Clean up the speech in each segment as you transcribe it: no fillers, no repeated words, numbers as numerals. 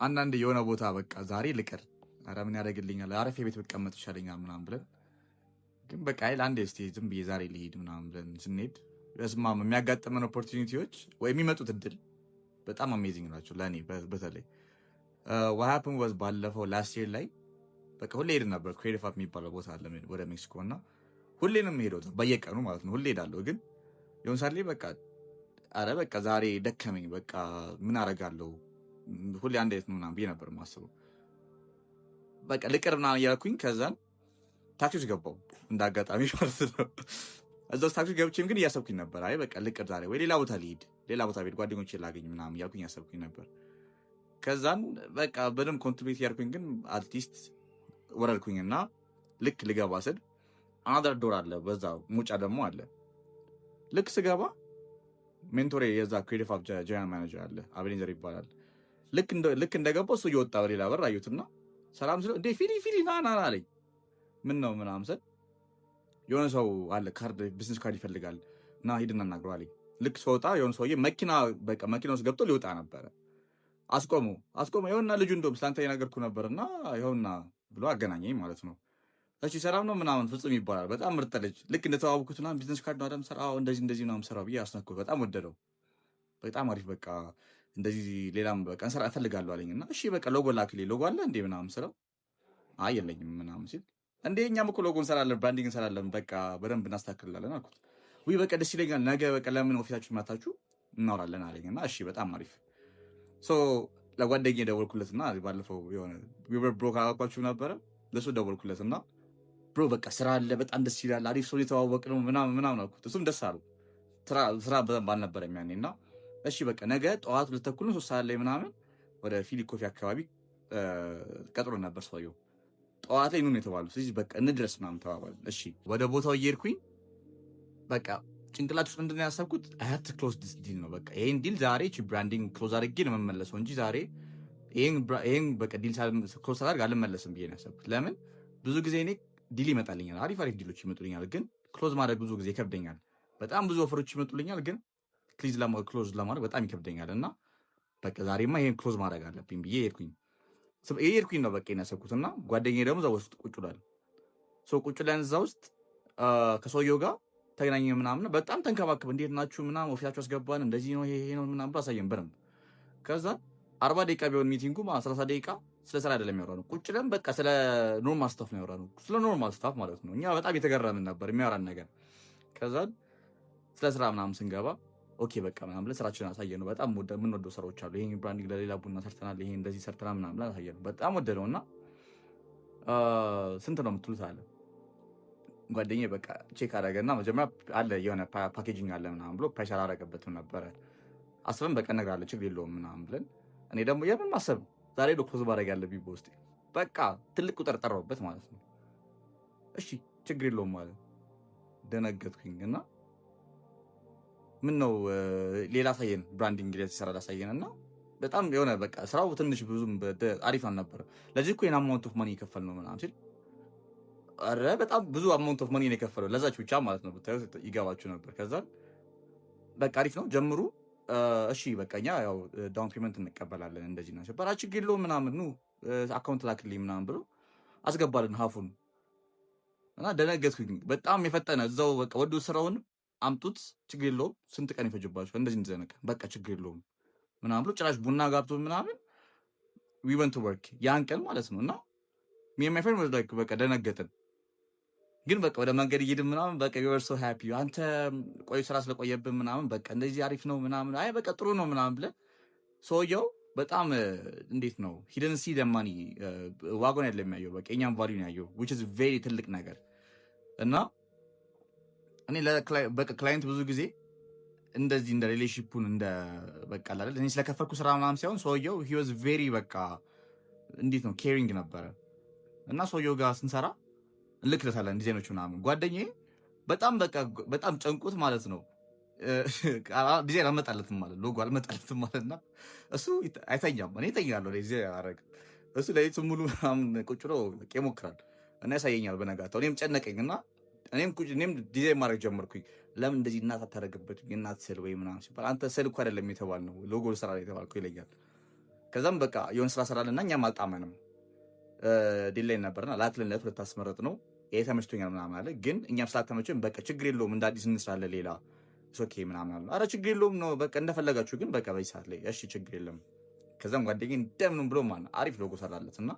አንዳንድ የሆነ ቦታ በቃ ዛሬ ልቀር፣ ኧረ ምን ያደርግልኛል፣ አረፌ ቤት ብቀመጥ ይሻለኛል ምናምን ብለን ግን በቃ አይል አንዴ እስቲ ዝም ብዬ ዛሬ ልሂድ ምናምን ብለን ስንሄድ በስማም የሚያጋጥመን ኦፖርቹኒቲዎች ወይ የሚመጡት እድል በጣም አሜዚንግ ናቸው ለእኔ በተለይ ዋሃፕን ወዝ ባለፈው ላስት ይር ላይ በቃ ሁሌ ሄድ ነበር። ክሬቲቭ አፕ የሚባለው ቦታ አለ ወደ ሜክሲኮ እና ሁሌ ነው የምሄደው በየቀኑ ማለት ነው። ሁሌ ሄዳለሁ ግን የሆነ ሰዓት ላይ በቃ አረ በቃ ዛሬ ደከመኝ በቃ ምን አደርጋለሁ ሁሌ አንድ አይነት ነው ምናምን ብዬ ነበር የማስበው። በቃ ልቅር ምናምን እያልኩኝ ከዛን ታክሲ ውስጥ ገባሁ እንደ አጋጣሚ ማለት ነው። እዛ ውስጥ ታክሲ ገብቼም ግን እያሰብኩኝ ነበር አይ በቃ ልቅር ዛሬ ወይ ሌላ ቦታ ልሂድ፣ ሌላ ቦታ ቤት ጓደኞቼን ላገኝ ምናምን እያልኩኝ እያሰብኩኝ ነበር። ከዛን በቃ በደንብ ኮንትሪቢዩት እያልኩኝ ግን አርቲስት ወረድኩኝና ልክ ልገባ ስል አናደር ዶር አለ፣ በዛ ሙጫ ደግሞ አለ። ልክ ስገባ ሜንቶሬ የዛ ክሬቲቭ አፕ ጀነራል ማኔጀር አለ አቤኔዘር ይባላል። ልክ እንደገባው እሱ እየወጣ በሌላ በር አዩትና ሰላም ስለው እንዴ ፊሊ ና አለኝ። ምን ነው ምናምን ስል የሆነ ሰው አለ ካርድ ቢዝነስ ካርድ ይፈልጋል እና ሂድና እናግረው አለኝ። ልክ ስወጣ የሆነ ሰውዬ መኪና ውስጥ ገብቶ ሊወጣ ነበረ። አስቆሙ ይኸውና ልጁ እንደውም ስላንተ የነገርኩህ ነበርና ይኸውና ብሎ አገናኘኝ ማለት ነው። እሺ ሰላም ነው ምናምን ፍጹም ይባላል። በጣም ምርጥ ልጅ። ልክ እንደተዋወኩት ምናምን ቢዝነስ ካርድ ነው አይደል ሰራው እንደዚህ ምናምን ሰራው ብዬ አስነኩት። በጣም ወደደው። በጣም አሪፍ በቃ እንደዚህ ሌላም በቃ እንሰራ እፈልጋለሁ አለኝና እሺ በቃ ሎጎ ላክልኝ። ሎጎ አለ እንዴ ምናምን ስለው አይ የለኝም ምናምን ሲል እንዴ እኛም እኮ ሎጎ እንሰራለን፣ ብራንዲንግ እንሰራለን፣ በቃ በደንብ እናስተካክላለን አልኩት። ውይ በቃ ደስ ይለኛል፣ ነገ በቃ ለምን ኦፊሳችሁ መታችሁ እናወራለን አለኝና እሺ በጣም አሪፍ ሶ ለጓደኛዬ ደወልኩለትና ባለፈው የሆነ ዊቨር ብሮ ካላኳችሁ ነበረ ለሱ ደወልኩለትና ብሮ በቃ ስራ አለ በጣም ደስ ይላል፣ አሪፍ ሰው የተዋወቅ ነው ምናምን አልኩት። እሱም ደስ አለው። ስራ በደንብ አልነበረም ያኔና እሺ በቃ ነገ ጠዋት 2 ተኩል 3 ሰዓት ላይ ምናምን ወደ ፊሊ ኮፊ አካባቢ ቀጥሮ ነበር ሰውየው። ጠዋት ላይ ኑን የተባሉ ስለዚህ በቃ እንድረስ ምናምን ተባባልን። እሺ ወደ ቦታው እየሄድኩኝ በቃ ጭንቅላት ውስጥ ምንድን ነው ያሰብኩት አይ ሃቭ ቱ ክሎዝ ዲስ ዲል ነው። በቃ ይሄን ዲል ዛሬ ብራንዲንግ ክሎዝ አድርጌ ነው የምመለሰው እንጂ ዛሬ ይሄን በቃ ዲል ክሎዝ አድርጌ አልመለስም ብዬ ነው ያሰብኩት። ለምን ብዙ ጊዜ እኔ ዲል ይመጣልኛል፣ አሪፍ ዲሎች ይመጡልኛል፣ ግን ክሎዝ ማድረግ ብዙ ጊዜ ይከብደኛል። በጣም ብዙ ኦፈሮች ይመጡልኛል፣ ግን ክሎዝ ለማድረግ በጣም ይከብደኛል። እና በቃ ዛሬማ ይሄን ክሎዝ ማድረግ አለብኝ ብዬ ሄድኩኝ ነው በቃ ያሰብኩትና ጓደኛዬ ደግሞ እዛ ውስጥ ቁጭ ብሏል። ቁጭ ብለን እዛ ውስጥ ከሰውየው ጋር ተገናኘ ምናምን በጣም ተንከባከበ። እንዴት ናችሁ ምናምን ኦፊሳችሁ አስገባን እንደዚህ ነው ይሄ ነው ምናምን ብሎ አሳየን በደንብ። ከዛ 40 ደቂቃ ቢሆን ሚቲንጉ 30 ደቂቃ ስለ ስራ አይደለም ያወራነው። ቁጭ ብለን በቃ ስለ ኖርማል ስታፍ ነው ያወራነው። ስለ ኖርማል ስታፍ ማለት ነው። እኛ በጣም የተገረምን ነበር የሚያወራን ነገር። ከዛ ስለ ስራ ምናምን ስንገባ ኦኬ በቃ ምናምን ብለን ስራችንን አሳየነው። በጣም የምንወደው ስራዎች አሉ። ይሄን ብራንዲንግ ለሌላ ቡና ሰርተናል፣ ይሄን እንደዚህ ሰርተናል ምናምን ብለን አሳየነው። በጣም ወደደውና ስንት ነው የምትሉት አለ። ጓደኛዬ በቃ ቼክ አደረገና መጀመሪያ አለ የሆነ ፓኬጂንግ አለ ምናምን ብሎ ፕሬሸር አደረገበትም ነበረ። አስበን በቃ እነግርሃለሁ ችግር የለውም ምናምን ብለን እኔ ደግሞ የምን ማሰብ ዛሬ ክሎዝ ማድረግ ያለብኝ በውስጤ በቃ ትልቅ ቁጥር ጠራሁበት ማለት ነው። እሺ ችግር የለውም ማለት ደነገጥኩኝ እና ምን ነው ሌላ አሳየን ብራንዲንግ ላይ ተሰራ አሳየን እና በጣም የሆነ በቃ ስራው ትንሽ ብዙም አሪፍ አልነበረ። ለዚህ እኮ የና አማውንት ኦፍ ማኒ የከፈል ነው ምናምን ሲል አረ በጣም ብዙ አማውንት ኦፍ ማኒ ነው የከፈለው ለዛች ብቻ ማለት ነው። ብታዩ ይገባችሁ ነበር። ከዛ በቃ አሪፍ ነው ጀምሩ እሺ በቃ እኛ ያው ዳውን ፔመንት እንቀበላለን እንደዚህ ነው ሲባል ችግር የለውም ምናምን ነው አካውንት ላክልኝ ምናምን ብሎ አስገባልን ሀፉን እና ደነገጥኩኝ በጣም የፈጠነ እዛው በቃ ወዶ ስራውን አምጡት ችግር የለውም ስንት ቀን ይፈጅባችሁ እንደዚህ እንደዘነቀ በቃ ችግር የለውም ምናምን ብሎ ጭራሽ ቡና ጋብቶ ምናምን we went to work ያን ቀን ማለት ነው። እና me and my friend was like በቃ ደነገጥን። ግን በቃ ወደ መንገድ እየሄድን ምናምን በቃ we were so happy አንተ ቆይ ስራ ስለቆየብን ምናምን በቃ እንደዚህ አሪፍ ነው ምናምን አይ በቃ ጥሩ ነው ምናምን ብለን ሰውየው በጣም እንዴት ነው he didn't see the money ዋጋውን አይደለም ያየው በቃ የኛን ቫልዩ ነው ያየው which is very ትልቅ ነገር። እና እኔ በቃ ክላይንት ብዙ ጊዜ እንደዚህ እንደ ሪሌሽንሺፑን እንደ በቃ አይደል እኔ ስለከፈልኩ ስራ ምናምን ሳይሆን ሰውየው he was very በቃ እንዴት ነው ኬሪንግ ነበረ። እና ሰውየው ጋር ስንሰራ እንልክለታለን ዲዛይኖች ምናምን ጓደኛዬ በጣም በቃ በጣም ጨንቁት ማለት ነው። ዲዛይን አልመጣለትም ማለት ሎጎ አልመጣለትም ማለትና እሱ አይተኛም እኔ እተኛለሁ ዲዛይን አደረግ እሱ ለሊት ሙሉ ምናምን ቁጭ ብሎ ይሞክራል እና ያሳየኛል በነጋታው። እኔም ጨነቀኝ እና እኔም ዲዛይን ማድረግ ጀመርኩኝ። ለምን እንደዚህ እናት አታደርግበት የእናት ስዕል ወይ ምናምን ሲባል አንተ ስዕል እኮ አይደለም የተባልነው ሎጎ ስራ ላይ የተባልከው ይለኛል። ከዛም በቃ የሆነ ስራ ሰራልና እኛም አልጣመንም ዲሌይ ነበርና ላትልነት ልታስመረጥ ነው ይሄ ተመችቶኛል ምናምን አለ። ግን እኛም ስላልተመቸን በቃ ችግር የለውም እንደ አዲስ እንስራለን ሌላ ኦኬ ምናምን አለ። አረ ችግር የለውም ነው በቃ እንደፈለጋችሁ ግን በቃ በዚህ ሰዓት ላይ እሺ ችግር የለም። ከዛም ጓደኛዬ እንደምንም ብሎ ማን አሪፍ ሎጎ ሰራለት እና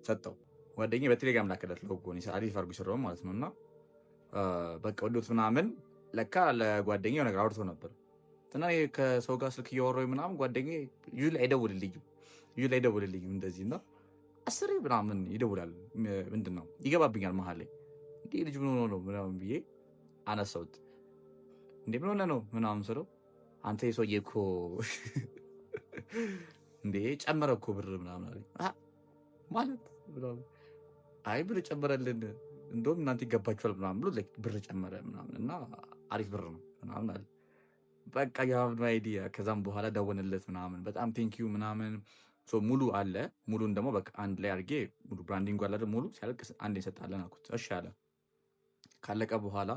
ሰጠው። ጓደኛዬ በቴሌግራም ላከለት ሎጎ አሪፍ አድርጎ ይሰራው ማለት ነው። እና በቃ ወዶት ምናምን ለካ ለጓደኛው ነገር አውርቶ ነበር እና ከሰው ጋር ስልክ እያወራሁ ምናምን ጓደኛዬ ዩ ላይ አይደውልልኝም እንደዚህ እና አስሬ ምናምን ይደውላል። ምንድን ነው ይገባብኛል መሀል ላይ እንዴ ልጅ ምን ሆኖ ነው ምናምን ብዬ አነሳሁት። እንዴ ምን ሆነ ነው ምናምን ስለው አንተ የሰውዬ እኮ እንዴ ጨመረ እኮ ብር ምናምን አለኝ። ማለት አይ ብር ጨመረልን እንደውም እናንተ ይገባችኋል ምናምን ብሎ ብር ጨመረ ምናምን እና አሪፍ ብር ነው ምናምን አለ። በቃ የሀብኑ አይዲያ። ከዛም በኋላ ደወንለት ምናምን በጣም ቴንኪዩ ምናምን ሙሉ አለ። ሙሉን ደግሞ በቃ አንድ ላይ አድርጌ ሙሉ ብራንዲንግ አለ ሙሉ ሲያልቅ አንድ እንሰጣለን አልኩት። እሺ አለ። ካለቀ በኋላ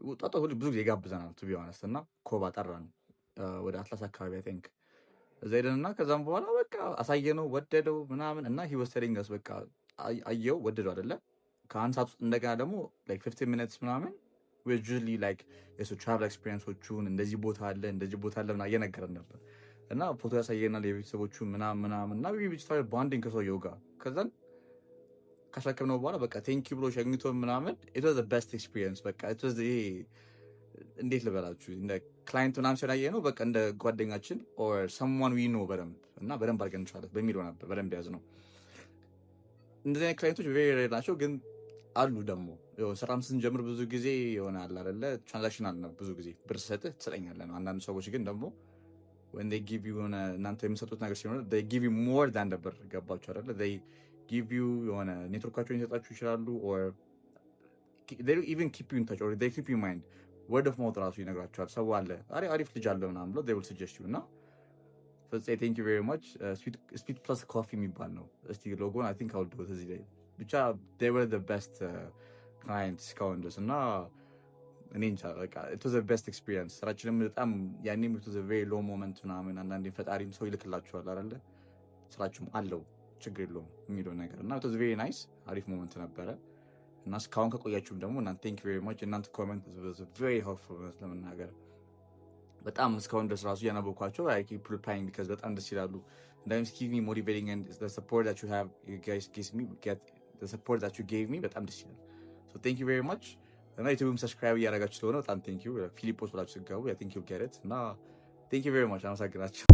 ወጣቱ ሁሉ ብዙ ጊዜ ጋብዘናል ቱ ቢ ሆነስት እና ኮባ ጠራን ወደ አትላስ አካባቢ አይ ቲንክ እዛ ሄደንና ከዛም በኋላ በቃ አሳየነው ወደደው ምናምን እና ሂ ዋዝ ቴሊንግ አስ በቃ አየው ወደደው አይደለ። ከአንድ ሰዓት ውስጥ እንደገና ደግሞ ላይክ 15 ሚኒትስ ምናምን ዊዝ ጁሊ ላይክ የሱ ትራቨል ኤክስፒሪየንሶቹን እንደዚህ ቦታ አለ ምናምን እየነገረን ነበር እና ፎቶ ያሳየናል የቤተሰቦቹ ምናምን እና ቤተሰብ ባንዲንግ ከሰውየው ጋር ከዛን ካስረከብነው በኋላ በቃ ቴንኪው ብሎ ሸኝቶ ምናምን ኢት ዋዝ ዘ ቤስት ኤክስፒሪየንስ። በቃ ኢት ዋዝ ይሄ እንዴት ልበላችሁ እንደ ክላይንት ምናምን ሲሆን ነው በቃ እንደ ጓደኛችን ኦር ሰምዋን ዊ ኖ በደንብ አድርገን እንችላለን በሚለው ነበር በደንብ ያዝ ነው። እንደዚህ አይነት ክላይንቶች ቬሪ ሬር ናቸው፣ ግን አሉ ደግሞ ስራም ስንጀምር ብዙ ጊዜ ይሆናል አይደለ ትራንዛክሽናል ነው። ብዙ ጊዜ ብር ሰጥህ ትሰጠኛለህ ነው። አንዳንድ ሰዎች ግን ደግሞ when they give you የሆነ እናንተ የምሰጡት ነገር ሲሆን they give you more than the ብር ገባችሁ አይደለ they give you የሆነ ኔትወርካቸውን ሊሰጣችሁ ይችላሉ or they even keep you in touch or they keep you in mind word of mouth ራሱ ይነግራችኋል። ሰው አለ አሪፍ ልጅ አለ ምናምን ብሎ they will suggest you እና say thank you very much sweet plus coffee የሚባል ነው። እስቲ ሎጎን I think I'll do it እዚህ ላይ ብቻ they were the best clients እስካሁን ድረስ እና እኔ እንጃ በቃ it was the best experience። ስራችንም በጣም ያኔም it was a very low moment ምናምን አንዳንዴ ፈጣሪም ሰው ይልክላችኋል አይደለ ስራችሁም አለው ችግር የለውም የሚለው ነገር እና it was very nice አሪፍ ሞመንት ነበረ እና እስካሁን ከቆያችሁም ደግሞ እናንተ thank you very much እናንተ ኮሜንት was very helpful ለመናገር በጣም እስካሁን ድረስ ራሱ ያነበብኳቸው I keep replying because በጣም ደስ ይላሉ። sometimes keep me motivating and the support that you have you guys give me get the support that you gave me በጣም ደስ ይላል። so thank you very much እና ዩቲዩብም ሰብስክራይብ እያደረጋችሁ ስለሆነ በጣም ቴንክ ዩ ፊሊጶስ ብላችሁ ስገቡ ያ ቴንክ ዩ ጌት ኢት እና ቴንክ ዩ ቬሪ ማች አመሰግናችሁ።